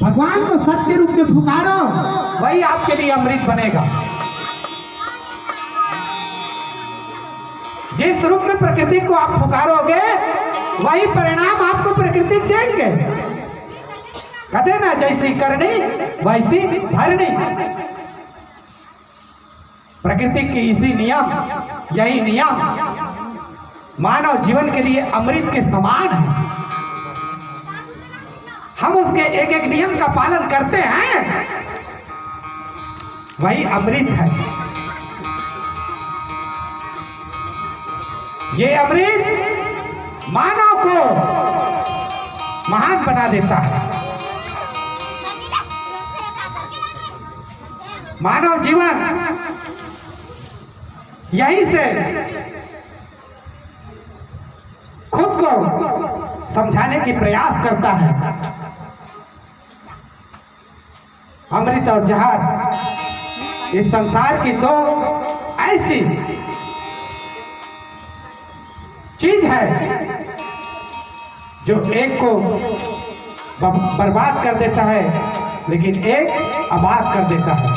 भगवान को सत्य रूप में पुकारो, वही आपके लिए अमृत बनेगा। जिस रूप में प्रकृति को आप पुकारोगे वही परिणाम आपको प्रकृति देंगे। कहते ना जैसी करनी वैसी भरनी। प्रकृति की इसी नियम, यही नियम मानव जीवन के लिए अमृत के समान है। हम उसके एक एक नियम का पालन करते हैं, वही अमृत है। ये अमृत मानव को महान बना देता है। मानव जीवन यहीं से खुद को समझाने की प्रयास करता है। अमृत और जहर इस संसार की दो ऐसी चीज है जो एक को बर्बाद कर देता है लेकिन एक आबाद कर देता है।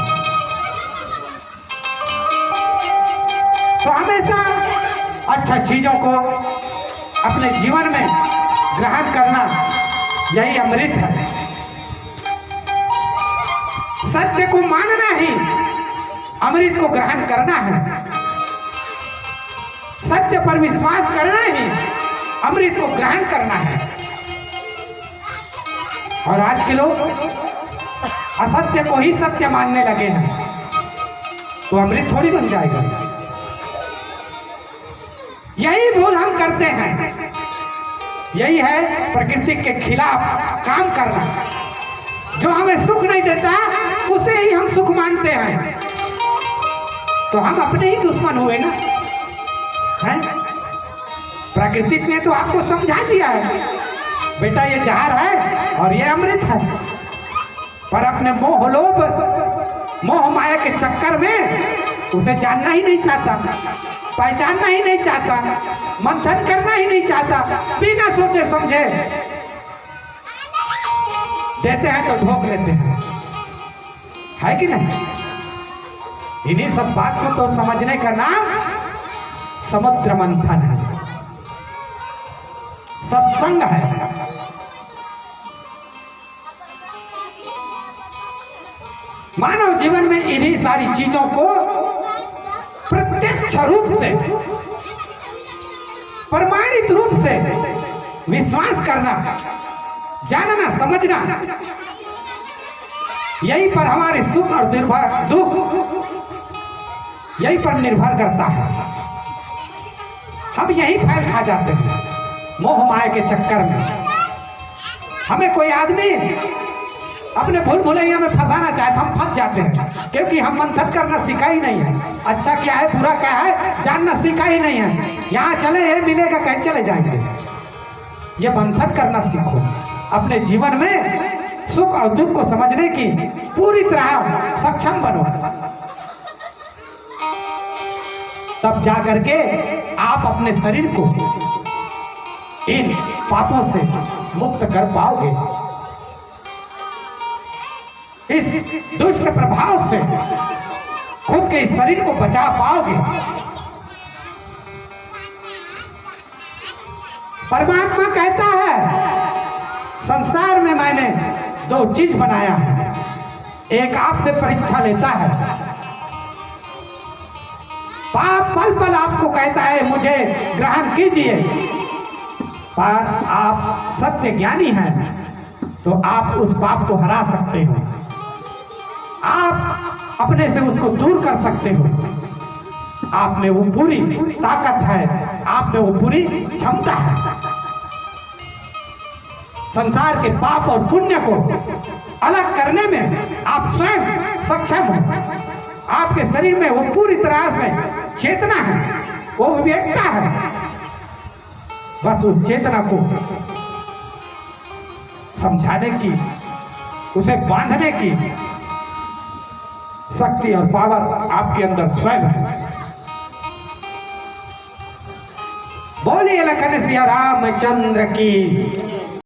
तो हमेशा अच्छा चीजों को अपने जीवन में ग्रहण करना यही अमृत है। सत्य को मानना ही अमृत को ग्रहण करना है। सत्य पर विश्वास करना ही अमृत को ग्रहण करना है। और आज के लोग असत्य को ही सत्य मानने लगे हैं, तो अमृत थोड़ी बन जाएगा। यही भूल हम करते हैं। यही है प्रकृति के खिलाफ काम करना। जो हमें सुख नहीं देता उसे ही हम सुख मानते हैं, तो हम अपने ही दुश्मन हुए ना। है प्रकृति ने तो आपको समझा दिया है बेटा ये जहर है और ये अमृत है, पर अपने मोह लोभ मोह माया के चक्कर में उसे जानना ही नहीं चाहता, पहचानना ही नहीं चाहता, मंथन करना ही नहीं चाहता। बिना सोचे समझे देते हैं तो ढोक लेते हैं, है कि नहीं? इन्हीं सब बात को तो समझने का नाम समुद्र मंथन है, सत्संग है। मानव जीवन में इन्हीं सारी चीजों को प्रत्यक्ष रूप से, प्रमाणित रूप से विश्वास करना, जानना, समझना, यही पर हमारे सुख और दुख यही पर निर्भर करता है। हम यही फैल खा जाते हैं मोह माया के चक्कर में। हमें कोई आदमी अपने भूल भुलैया में फंसाना चाहे तो हम फंस जाते हैं, क्योंकि हम मंथन करना सीखा ही नहीं है। अच्छा क्या है बुरा क्या है जानना सीखा ही नहीं है। यहाँ चले ये मिलेगा कहीं चले जाएंगे। ये मंथन करना सीखो। अपने जीवन में सुख और दुख को समझने की पूरी तरह सक्षम बनो, तब जा करके आप अपने शरीर को इन पापों से मुक्त कर पाओगे, इस दुष्ट प्रभाव से खुद के इस शरीर को बचा पाओगे। परमात्मा कहता है संसार में मैंने दो चीज बनाया है, एक आपसे परीक्षा लेता है। पाप पल पल आपको कहता है मुझे ग्रहण कीजिए, पर आप सत्य ज्ञानी हैं तो आप उस पाप को हरा सकते हो, आप अपने से उसको दूर कर सकते हो। आप में वो पूरी ताकत है, आप में वो पूरी क्षमता है। संसार के पाप और पुण्य को अलग करने में आप स्वयं सक्षम हो। आपके शरीर में वो पूरी तरह से चेतना है, वो विवेकता है। बस उस चेतना को समझाने की, उसे बांधने की शक्ति और पावर आपके अंदर स्वयं है। बोलिए लखन सिया रामचंद्र की।